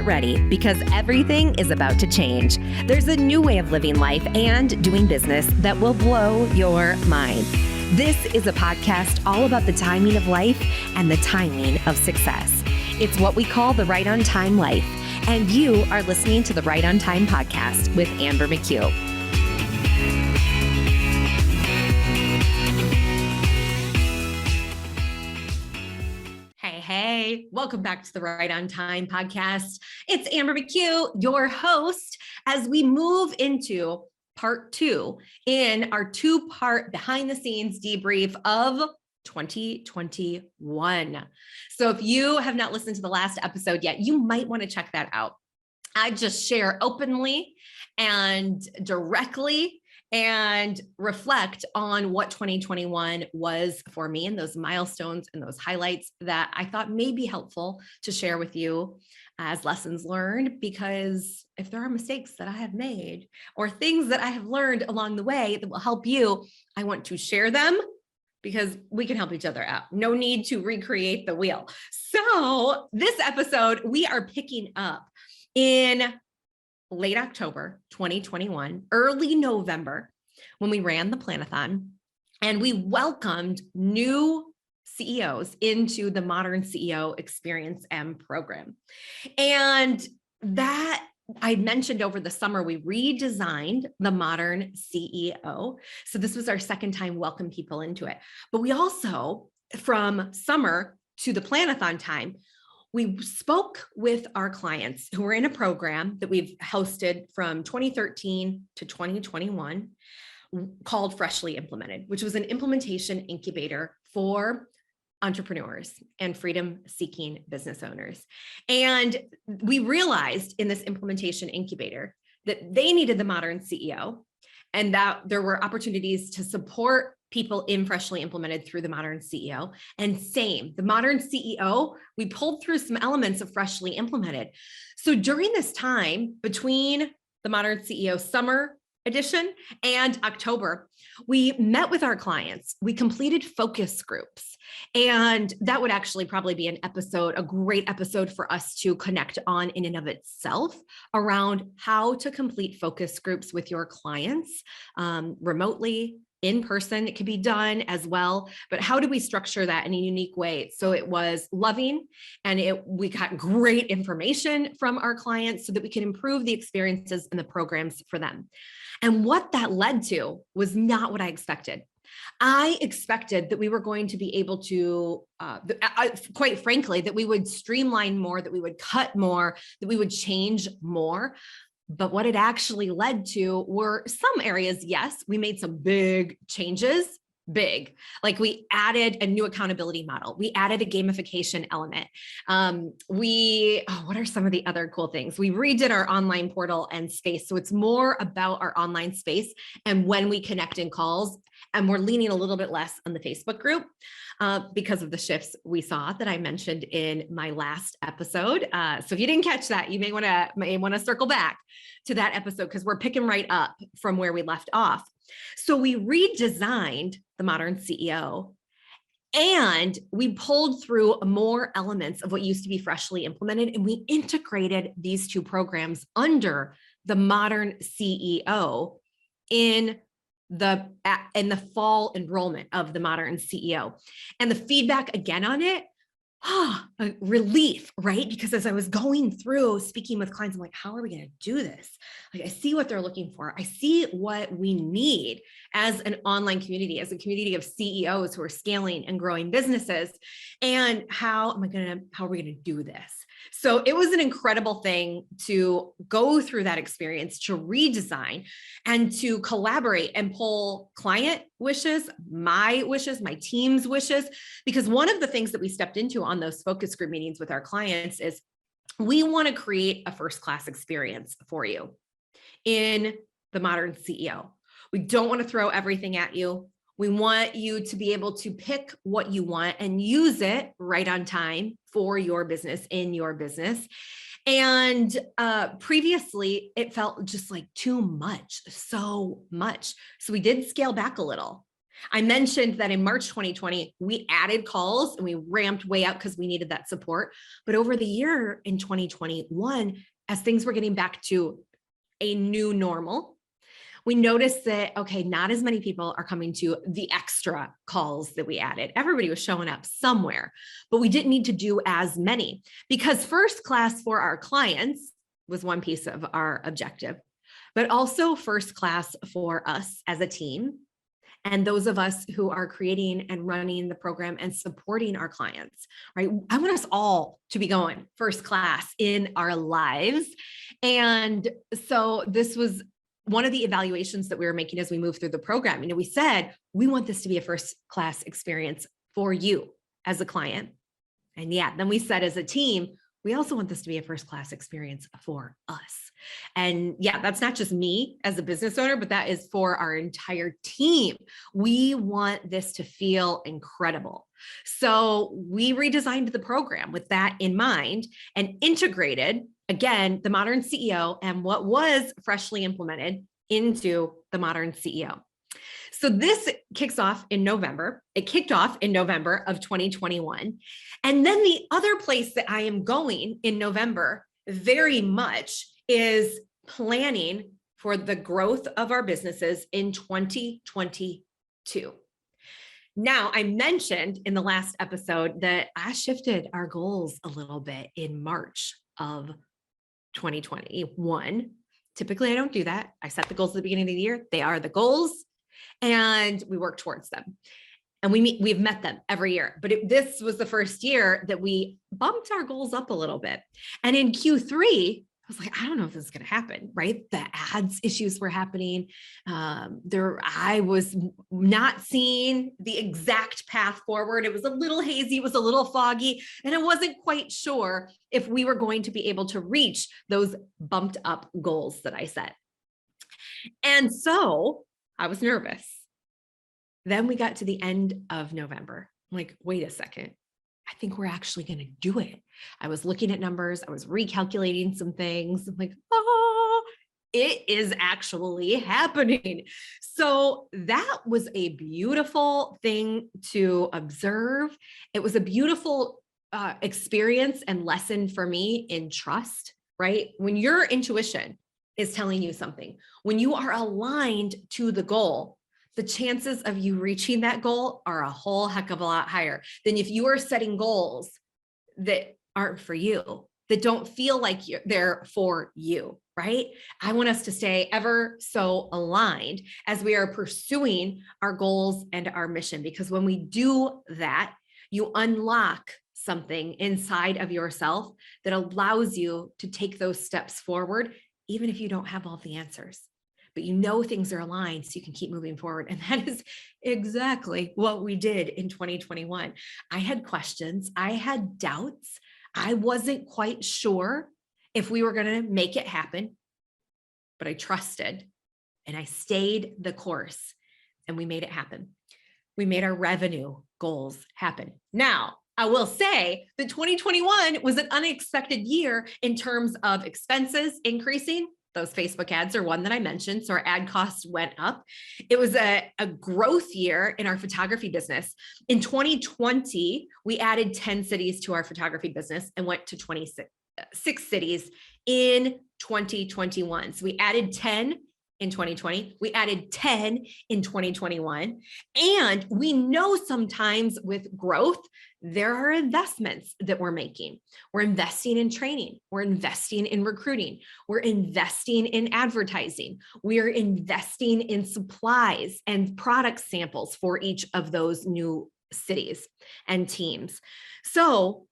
Get ready, because everything is about to change. There's a new way of living life and doing business that will blow your mind. This is a podcast all about the timing of life and the timing of success. It's what we call the Right on Time life. And you are listening to the Right on Time podcast with Amber McHugh. Hey, welcome back to the Right on Time podcast. It's Amber McHugh, your host, as we move into part 2 in our 2-part behind the scenes debrief of 2021. So if you have not listened to the last episode yet, you might want to check that out. I just share openly and directly and reflect on what 2021 was for me and those milestones and those highlights that I thought may be helpful to share with you as lessons learned, because if there are mistakes that I have made or things that I have learned along the way that will help you, I want to share them because we can help each other out. No need to recreate the wheel. So this episode, we are picking up in late October 2021, early November, when we ran the Planathon, and we welcomed new CEOs into the Modern CEO Experience M program. And that I mentioned over the summer, we redesigned the Modern CEO. So this was our second time welcome people into it. But we also, from summer to the Planathon time, we spoke with our clients who were in a program that we've hosted from 2013 to 2021 called Freshly Implemented, which was an implementation incubator for entrepreneurs and freedom-seeking business owners. And we realized in this implementation incubator that they needed the Modern CEO and that there were opportunities to support people in Freshly Implemented through the Modern CEO. And same, the Modern CEO, we pulled through some elements of Freshly Implemented. So during this time between the Modern CEO Summer Edition and October, we met with our clients. We completed focus groups. And that would actually probably be an episode, a great episode for us to connect on in and of itself around how to complete focus groups with your clients remotely. In person, it could be done as well, but how do we structure that in a unique way? So it was loving, and we got great information from our clients so that we can improve the experiences and the programs for them. And what that led to was not what I expected. I expected that we were going to be able to, quite frankly, that we would streamline more, that we would cut more, that we would change more. But what it actually led to were some areas, yes, we made some big changes, like we added a new accountability model. We added a gamification element. What are some of the other cool things? We redid our online portal and space. So it's more about our online space and when we connect in calls, and we're leaning a little bit less on the Facebook group because of the shifts we saw that I mentioned in my last episode. So if you didn't catch that, you may want to circle back to that episode because we're picking right up from where we left off. So we redesigned the Modern CEO, and we pulled through more elements of what used to be Freshly Implemented, and we integrated these two programs under the Modern CEO in the fall enrollment of the Modern CEO. And the feedback again on it, a relief, right? Because as I was going through speaking with clients, I'm like, how are we going to do this? Like, I see what they're looking for. I see what we need as an online community, as a community of CEOs who are scaling and growing businesses. And how are we going to do this? So it was an incredible thing to go through that experience, to redesign and to collaborate and pull client wishes, my team's wishes, because one of the things that we stepped into on those focus group meetings with our clients is we want to create a first-class experience for you in the Modern CEO. We don't want to throw everything at you. We want you to be able to pick what you want and use it right on time for your business, in your business. And previously, it felt just like too much, so much. So we did scale back a little. I mentioned that in March 2020, we added calls and we ramped way up because we needed that support. But over the year in 2021, as things were getting back to a new normal, we noticed that, okay, not as many people are coming to the extra calls that we added. Everybody was showing up somewhere, but we didn't need to do as many because first class for our clients was one piece of our objective, but also first class for us as a team and those of us who are creating and running the program and supporting our clients, right? I want us all to be going first class in our lives. And so this was one of the evaluations that we were making as we moved through the program. You know, we said, we want this to be a first class experience for you as a client. And yeah, then we said as a team, we also want this to be a first class experience for us. And yeah, that's not just me as a business owner, but that is for our entire team. We want this to feel incredible. So we redesigned the program with that in mind and integrated, again, the modern CEO and what was freshly implemented into the modern CEO. So this kicks off in November. It kicked off in November of 2021. And then the other place that I am going in November very much is planning for the growth of our businesses in 2022. Now, I mentioned in the last episode that I shifted our goals a little bit in March of 2021. Typically, I don't do that. I set the goals at the beginning of the year. They are the goals, and we work towards them. And we've met them every year. But this was the first year that we bumped our goals up a little bit. And in Q3, I was like, I don't know if this is going to happen, right? The ads issues were happening. I was not seeing the exact path forward. It was a little hazy. It was a little foggy. And I wasn't quite sure if we were going to be able to reach those bumped up goals that I set. And so I was nervous. Then we got to the end of November. I'm like, wait a second. I think we're actually going to do it. I was looking at numbers. I was recalculating some things. I'm like, oh, it is actually happening. So that was a beautiful thing to observe. It was a beautiful experience and lesson for me in trust, right? When your intuition is telling you something, when you are aligned to the goal, the chances of you reaching that goal are a whole heck of a lot higher than if you are setting goals that aren't for you, that don't feel like they're for you, right? I want us to stay ever so aligned as we are pursuing our goals and our mission, because when we do that, you unlock something inside of yourself that allows you to take those steps forward, even if you don't have all the answers. But you know things are aligned so you can keep moving forward. And that is exactly what we did in 2021. I had questions. I had doubts. I wasn't quite sure if we were going to make it happen, but I trusted and I stayed the course and we made it happen. We made our revenue goals happen. Now, I will say that 2021 was an unexpected year in terms of expenses increasing. Those Facebook ads are one that I mentioned. So our ad costs went up. It was a growth year in our photography business. In 2020, we added 10 cities to our photography business and went to 26 cities in 2021. So we added 10 in 2020. We added 10 in 2021. And we know sometimes with growth, there are investments that we're making. We're investing in training. We're investing in recruiting. We're investing in advertising. We're investing in supplies and product samples for each of those new cities and teams. So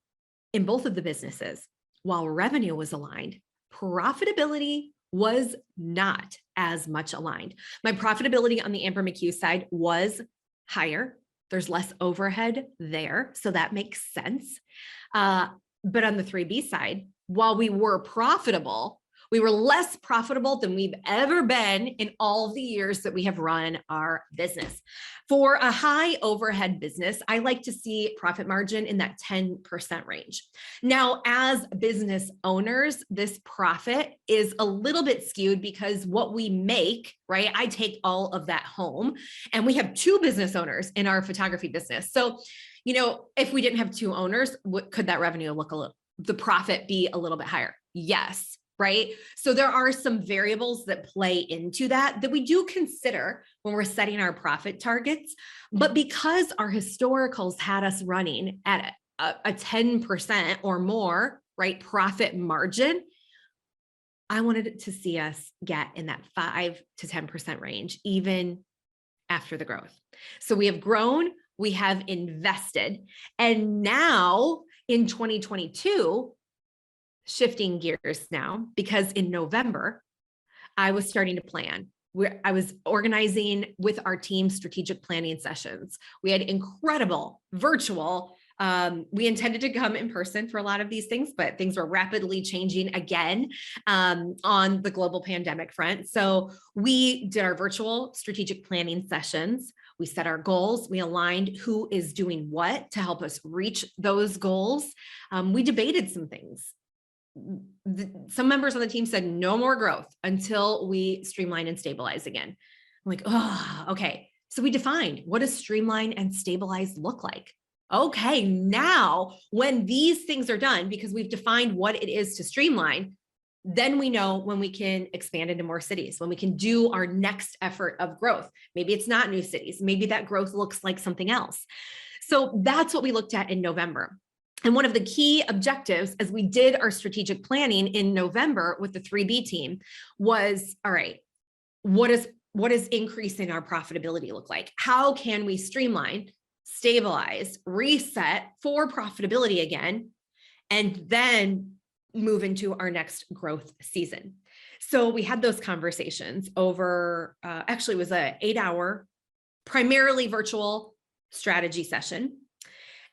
in both of the businesses, while revenue was aligned, profitability was not as much aligned. My profitability on the Amber McHugh side was higher. There's less overhead there, so that makes sense. But on the 3B side, while we were profitable, We were less profitable than we've ever been in all of the years that we have run our business. For a high overhead business, I like to see profit margin in that 10% range. Now, as business owners, this profit is a little bit skewed because what we make, right? I take all of that home, and we have two business owners in our photography business. So, if we didn't have two owners, could that revenue look the profit be a little bit higher? Yes. Right? So there are some variables that play into that we do consider when we're setting our profit targets. But because our historicals had us running at a 10% or more, right, profit margin, I wanted to see us get in that 5 to 10% range, even after the growth. So we have grown, we have invested, and now in 2022, shifting gears now, because in November, I was starting to plan. I was organizing with our team strategic planning sessions. We had incredible virtual. We intended to come in person for a lot of these things, but things were rapidly changing again on the global pandemic front. So we did our virtual strategic planning sessions. We set our goals. We aligned who is doing what to help us reach those goals. We debated some things. Some members on the team said no more growth until we streamline and stabilize again. I'm like, oh, okay. So we defined, what does streamline and stabilize look like? Okay, now when these things are done, because we've defined what it is to streamline, then we know when we can expand into more cities, when we can do our next effort of growth. Maybe it's not new cities. Maybe that growth looks like something else. So that's what we looked at in November. And one of the key objectives as we did our strategic planning in November with the 3B team was, all right, what does increasing our profitability look like? How can we streamline, stabilize, reset for profitability again, and then move into our next growth season? So we had those conversations over, actually it was an 8-hour, primarily virtual strategy session.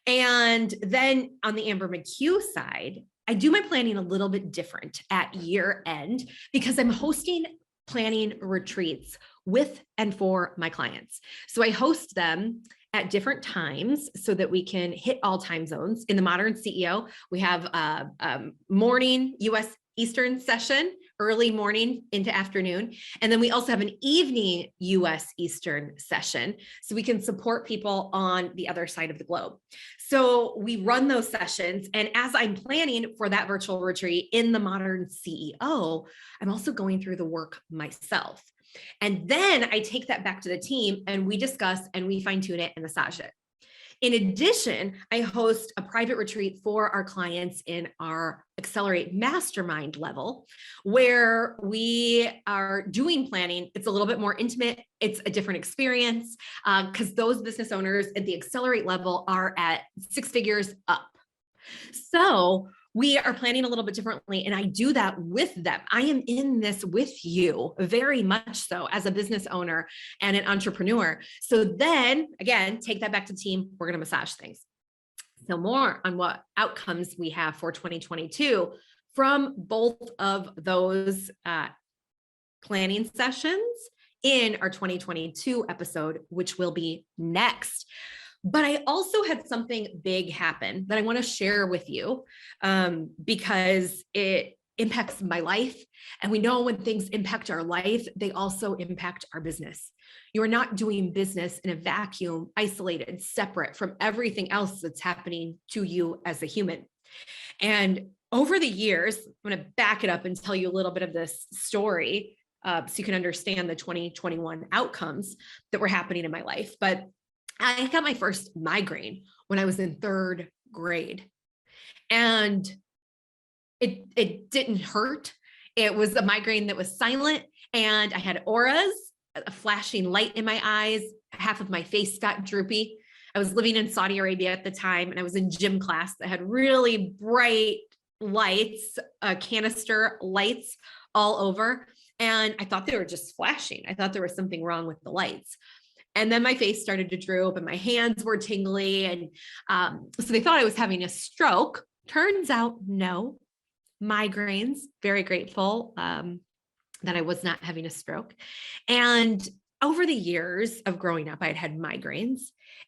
And then on the Amber McHugh side, I do my planning a little bit different at year end because I'm hosting planning retreats with and for my clients. So I host them at different times so that we can hit all time zones. In the Modern CEO, we have a morning US Eastern session, early morning into afternoon. And then we also have an evening US Eastern session so we can support people on the other side of the globe. So we run those sessions. And as I'm planning for that virtual retreat in the Modern CEO, I'm also going through the work myself. And then I take that back to the team and we discuss and we fine tune it and massage it. In addition, I host a private retreat for our clients in our Accelerate Mastermind level, where we are doing planning. It's a little bit more intimate. It's a different experience because those business owners at the Accelerate level are at 6 figures up. So we are planning a little bit differently, and I do that with them. I am in this with you very much so as a business owner and an entrepreneur. So then again, take that back to the team. We're going to massage things. So more on what outcomes we have for 2022 from both of those planning sessions in our 2022 episode, which will be next. But I also had something big happen that I want to share with you because it impacts my life. And we know when things impact our life, they also impact our business. You are not doing business in a vacuum, isolated, separate from everything else that's happening to you as a human. And over the years, I'm going to back it up and tell you a little bit of this story so you can understand the 2021 outcomes that were happening in my life. But I got my first migraine when I was in 3rd grade, and it didn't hurt. It was a migraine that was silent, and I had auras, a flashing light in my eyes. Half of my face got droopy. I was living in Saudi Arabia at the time, and I was in gym class that had really bright lights, canister lights all over. And I thought they were just flashing. I thought there was something wrong with the lights. And then my face started to droop and my hands were tingly. And so they thought I was having a stroke. Turns out, no, migraines, very grateful that I was not having a stroke. And over the years of growing up, I'd had migraines.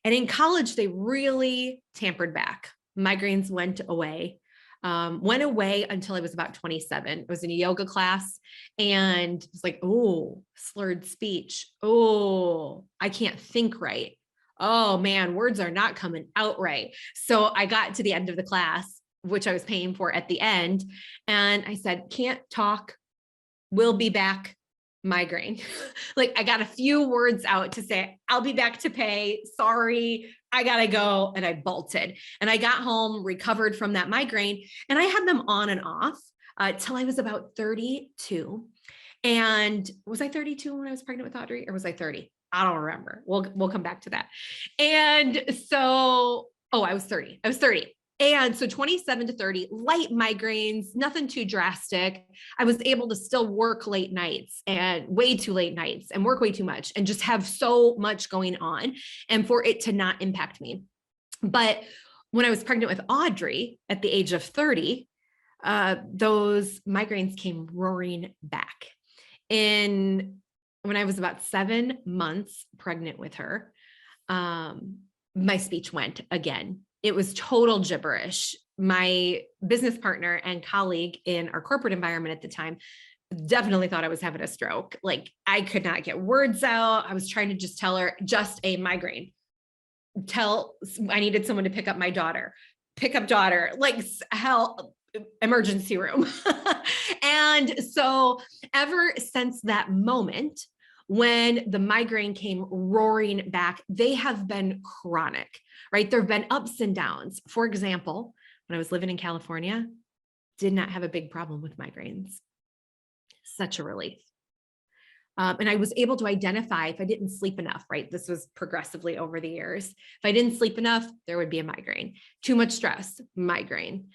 And in college, they really tampered back. Migraines went away. Until I was about 27. I was in a yoga class and it's like, oh, slurred speech. Oh, I can't think right. Oh man, words are not coming out right. So I got to the end of the class, which I was paying for at the end. And I said, can't talk, will be back, migraine. Like I got a few words out to say, I'll be back to pay. Sorry, I gotta go. And I bolted and I got home, recovered from that migraine. And I had them on and off till I was about 32. And was I 32 when I was pregnant with Audrey, or was I 30? I don't remember. We'll come back to that. And so, I was 30. I was 30. And so 27 to 30, light migraines, nothing too drastic. I was able to still work late nights and way too late nights and work way too much and just have so much going on and for it to not impact me. But when I was pregnant with Audrey at the age of 30, those migraines came roaring back. When I was about 7 months pregnant with her, my speech went again. It was total gibberish. My business partner and colleague in our corporate environment at the time definitely thought I was having a stroke. Like I could not get words out. I was trying to just tell her just a migraine. I needed someone to pick up my daughter, like hell, emergency room. And so ever since that moment, when the migraine came roaring back, they have been chronic, right? There have been ups and downs. For example, when I was living in California, did not have a big problem with migraines. Such a relief. And I was able to identify if I didn't sleep enough, right? This was progressively over the years. If I didn't sleep enough, there would be a migraine. Too much stress, migraine.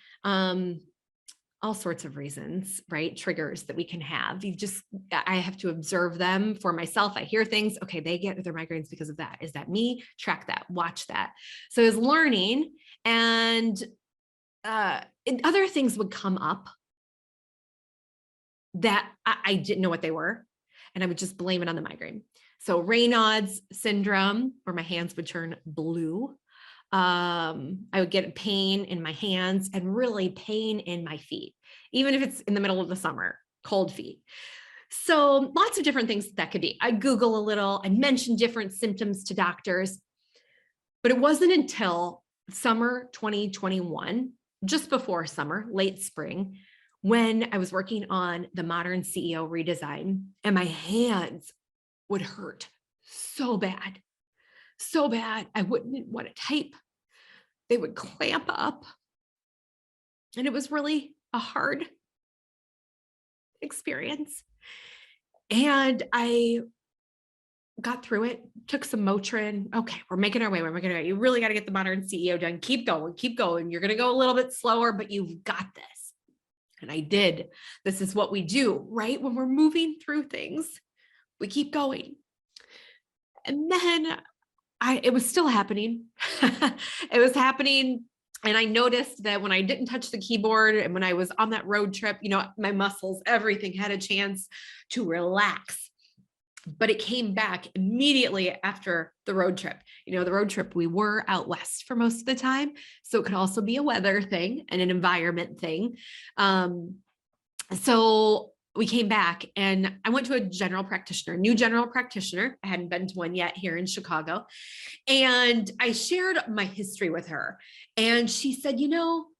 All sorts of reasons, right? Triggers that we can have. I have to observe them for myself. I hear things. Okay, they get their migraines because of that. Is that me? Track that, watch that. So I was learning and other things would come up that I didn't know what they were. And I would just blame it on the migraine. So Raynaud's syndrome, where my hands would turn blue. I would get pain in my hands and really pain in my feet, even if it's in the middle of the summer, cold feet. So lots of different things that could be. I Google a little, I mention different symptoms to doctors, but it wasn't until summer 2021, just before summer, late spring, when I was working on the Modern CEO redesign and my hands would hurt so bad. So bad, I wouldn't want to type. They would clamp up. And it was really a hard experience. And I got through it, took some Motrin. Okay, we're making our way. You really got to get the Modern CEO done. Keep going. You're going to go a little bit slower, but you've got this. And I did. This is what we do, right? When we're moving through things, we keep going. And then it was still happening. It was happening. And I noticed that when I didn't touch the keyboard and when I was on that road trip, my muscles, everything had a chance to relax. But it came back immediately after the road trip. The road trip, we were out west for most of the time. So it could also be a weather thing and an environment thing. So we came back and I went to a new general practitioner. I hadn't been to one yet here in Chicago. And I shared my history with her. And she said,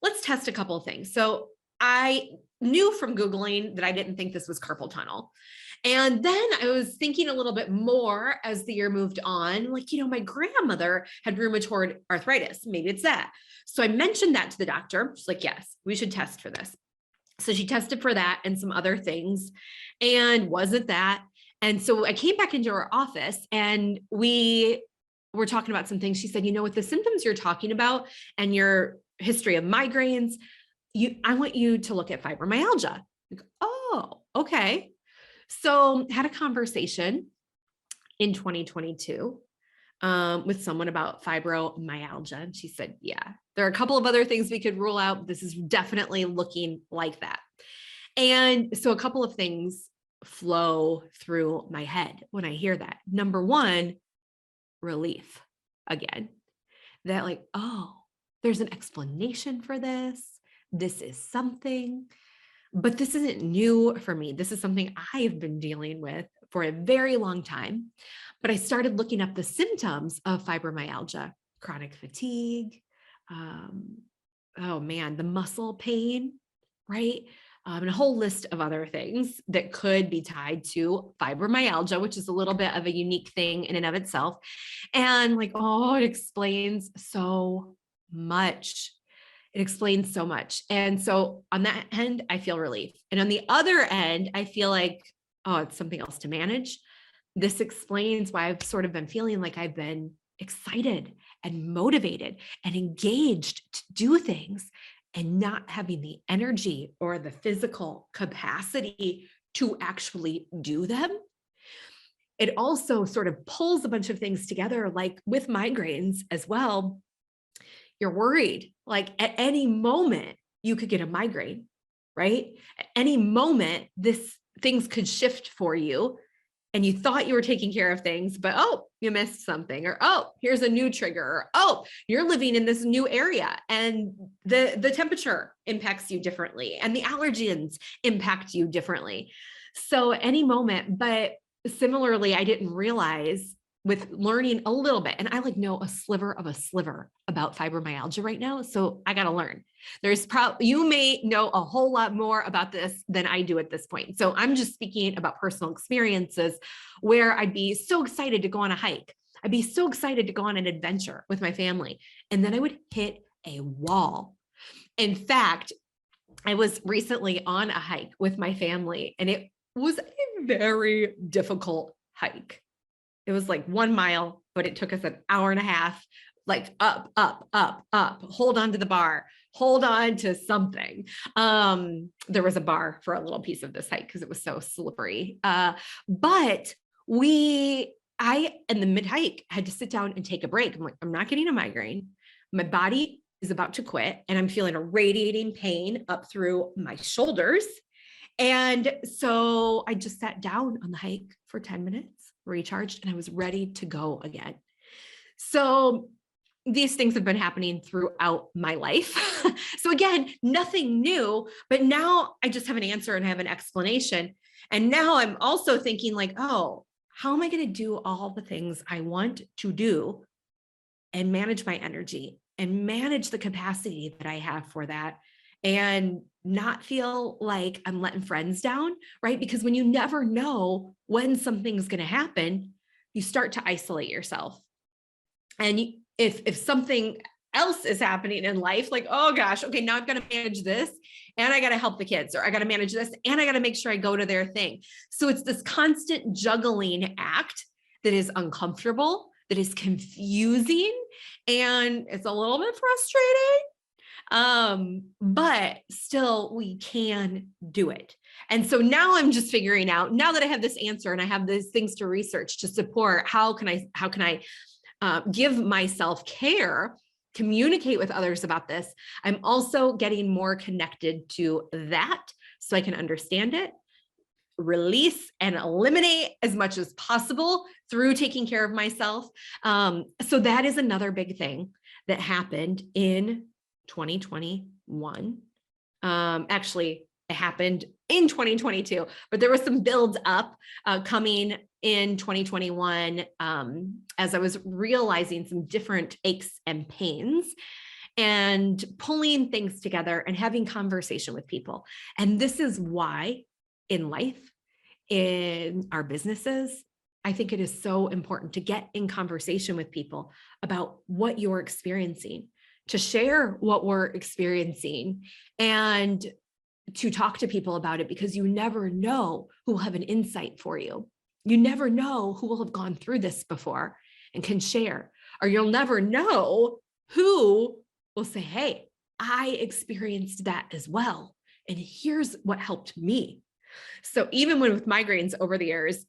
let's test a couple of things. So I knew from Googling that I didn't think this was carpal tunnel. And then I was thinking a little bit more as the year moved on, like, my grandmother had rheumatoid arthritis. Maybe it's that. So I mentioned that to the doctor. She's like, yes, we should test for this. So she tested for that and some other things and wasn't that. And so I came back into her office and we were talking about some things. She said, with the symptoms you're talking about and your history of migraines, I want you to look at fibromyalgia. Like, oh, okay. So had a conversation in 2022 with someone about fibromyalgia. And she said, yeah, there are a couple of other things we could rule out. This is definitely looking like that. And so a couple of things flow through my head when I hear that. Number one, relief again, that like, oh, there's an explanation for this. This is something, but this isn't new for me. This is something I've been dealing with for a very long time. But I started looking up the symptoms of fibromyalgia, chronic fatigue, oh man, the muscle pain, right? And a whole list of other things that could be tied to fibromyalgia, which is a little bit of a unique thing in and of itself. And like, oh, it explains so much. It explains so much. And so on that end, I feel relief. And on the other end, I feel like, oh, it's something else to manage. This explains why I've sort of been feeling like I've been excited and motivated and engaged to do things and not having the energy or the physical capacity to actually do them. It also sort of pulls a bunch of things together, like with migraines as well. You're worried, like at any moment you could get a migraine, right? At any moment, things could shift for you. And you thought you were taking care of things, but oh, you missed something, or oh, here's a new trigger, or oh, you're living in this new area and the temperature impacts you differently and the allergens impact you differently. So any moment, but similarly, I didn't realize with learning a little bit, and I like know a sliver about fibromyalgia right now. So I got to learn. You may know a whole lot more about this than I do at this point. So I'm just speaking about personal experiences where I'd be so excited to go on a hike. I'd be so excited to go on an adventure with my family. And then I would hit a wall. In fact, I was recently on a hike with my family, and it was a very difficult hike. It was like 1 mile, but it took us an hour and a half, like up, hold on to the bar, hold on to something. There was a bar for a little piece of this hike because it was so slippery. But I, in the mid hike, had to sit down and take a break. I'm like, I'm not getting a migraine. My body is about to quit and I'm feeling a radiating pain up through my shoulders. And so I just sat down on the hike for 10 minutes, recharged, and I was ready to go again. So these things have been happening throughout my life. So again, nothing new, but now I just have an answer and I have an explanation. And now I'm also thinking like, oh, how am I going to do all the things I want to do and manage my energy and manage the capacity that I have for that and not feel like I'm letting friends down, right? Because when you never know when something's going to happen, you start to isolate yourself. And if something else is happening in life, like, oh gosh, okay, now I've got to manage this and I got to help the kids, or I got to manage this and I got to make sure I go to their thing. So it's this constant juggling act that is uncomfortable, that is confusing, and it's a little bit frustrating. But still we can do it. And so now I'm just figuring out, now that I have this answer and I have these things to research to support, how can I give myself care, communicate with others about this. I'm also getting more connected to that so I can understand it, release and eliminate as much as possible through taking care of myself. So that is another big thing that happened in 2021. Actually, it happened in 2022, but there was some build up coming in 2021 as I was realizing some different aches and pains and pulling things together and having conversation with people. And this is why in life, in our businesses, I think it is so important to get in conversation with people about what you're experiencing, to share what we're experiencing, and to talk to people about it, because you never know who will have an insight for you. You never know who will have gone through this before and can share, or you'll never know who will say, hey, I experienced that as well. And here's what helped me. So even with migraines over the years,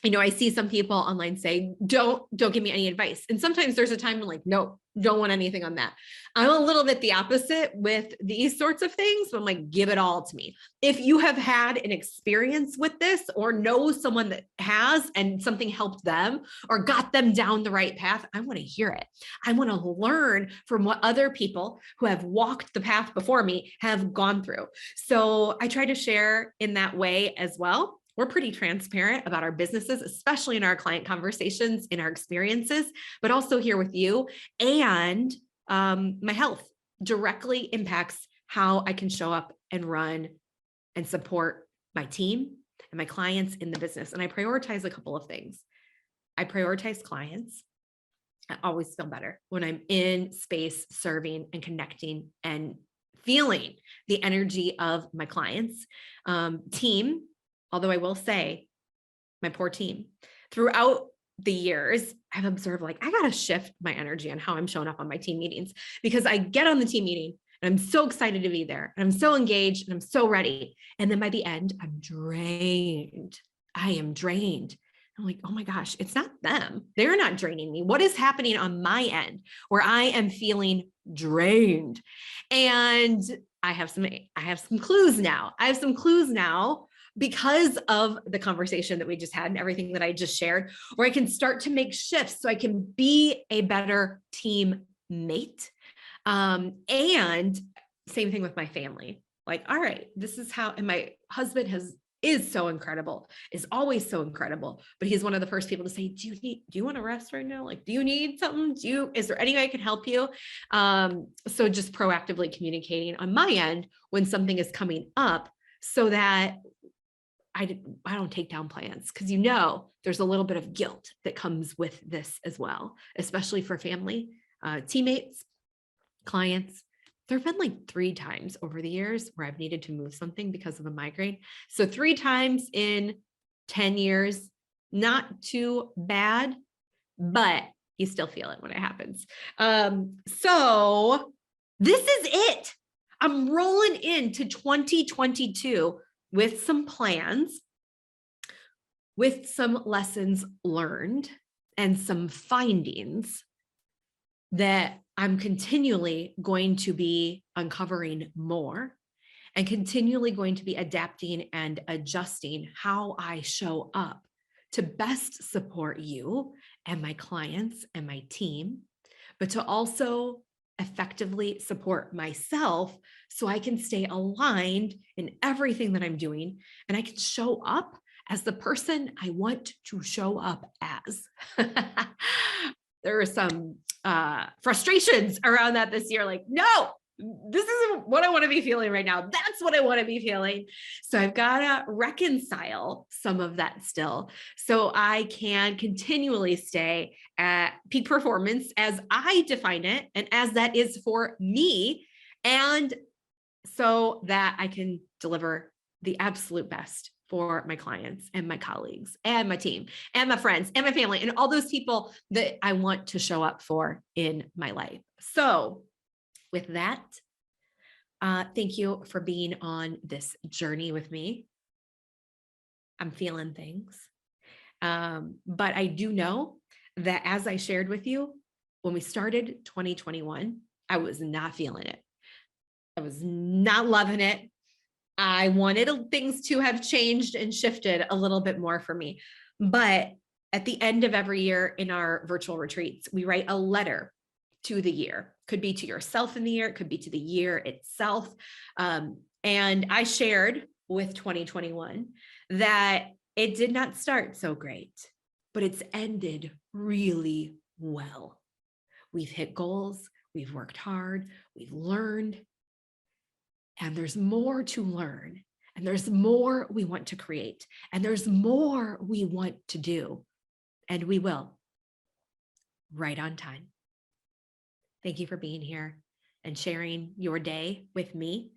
I see some people online say, don't give me any advice. And sometimes there's a time when like, no, don't want anything on that. I'm a little bit the opposite with these sorts of things, but I'm like, give it all to me. If you have had an experience with this or know someone that has and something helped them or got them down the right path, I want to hear it. I want to learn from what other people who have walked the path before me have gone through. So I try to share in that way as well. We're pretty transparent about our businesses, especially in our client conversations, in our experiences, but also here with you. And my health directly impacts how I can show up and run and support my team and my clients in the business. And I prioritize a couple of things. I prioritize clients. I always feel better when I'm in space, serving and connecting and feeling the energy of my clients. Team, although I will say my poor team throughout the years, I've observed like, I got to shift my energy on how I'm showing up on my team meetings, because I get on the team meeting and I'm so excited to be there and I'm so engaged and I'm so ready. And then by the end, I'm drained. I am drained. I'm like, oh my gosh, it's not them. They're not draining me. What is happening on my end where I am feeling drained? And I have some clues now. I have some clues now because of the conversation that we just had and everything that I just shared, where I can start to make shifts so I can be a better teammate. And same thing with my family. Like, all right, this is how, and my husband is so incredible, is always so incredible, but he's one of the first people to say, do you want to rest right now? Like, do you need something? is there any way I can help you? So just proactively communicating on my end when something is coming up so that I don't take down plans, because there's a little bit of guilt that comes with this as well, especially for family, teammates, clients. There have been like 3 times over the years where I've needed to move something because of a migraine. So 3 times in 10 years, not too bad, but you still feel it when it happens. So this is it. I'm rolling into 2022 with some plans, with some lessons learned and some findings that I'm continually going to be uncovering more and continually going to be adapting and adjusting how I show up to best support you and my clients and my team, but to also effectively support myself so I can stay aligned in everything that I'm doing and I can show up as the person I want to show up as. There are some frustrations around that this year. Like, no, this isn't what I want to be feeling right now. That's what I want to be feeling. So I've got to reconcile some of that still so I can continually stay at peak performance as I define it and as that is for me, and so that I can deliver the absolute best for my clients and my colleagues and my team and my friends and my family and all those people that I want to show up for in my life. So with that, thank you for being on this journey with me. I'm feeling things. But I do know that as I shared with you, when we started 2021, I was not feeling it. I was not loving it. I wanted things to have changed and shifted a little bit more for me. But at the end of every year in our virtual retreats, we write a letter to the year. Could be to yourself in the year, it could be to the year itself. And I shared with 2021 that it did not start so great, but it's ended really well. We've hit goals, we've worked hard, we've learned, and there's more to learn, and there's more we want to create, and there's more we want to do, and we will, right on time. Thank you for being here and sharing your day with me.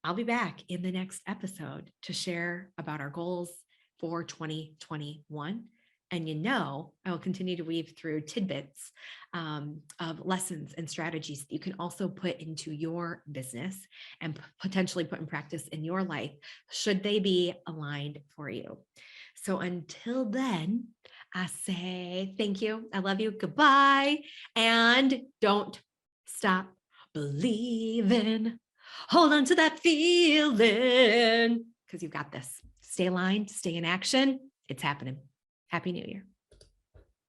I'll be back in the next episode to share about our goals for 2021 And I will continue to weave through tidbits of lessons and strategies that you can also put into your business and potentially put in practice in your life, should they be aligned for you. So until then, I say thank you. I love you. Goodbye. And don't stop believing. Hold on to that feeling because you've got this. Stay aligned, stay in action. It's happening. Happy New Year.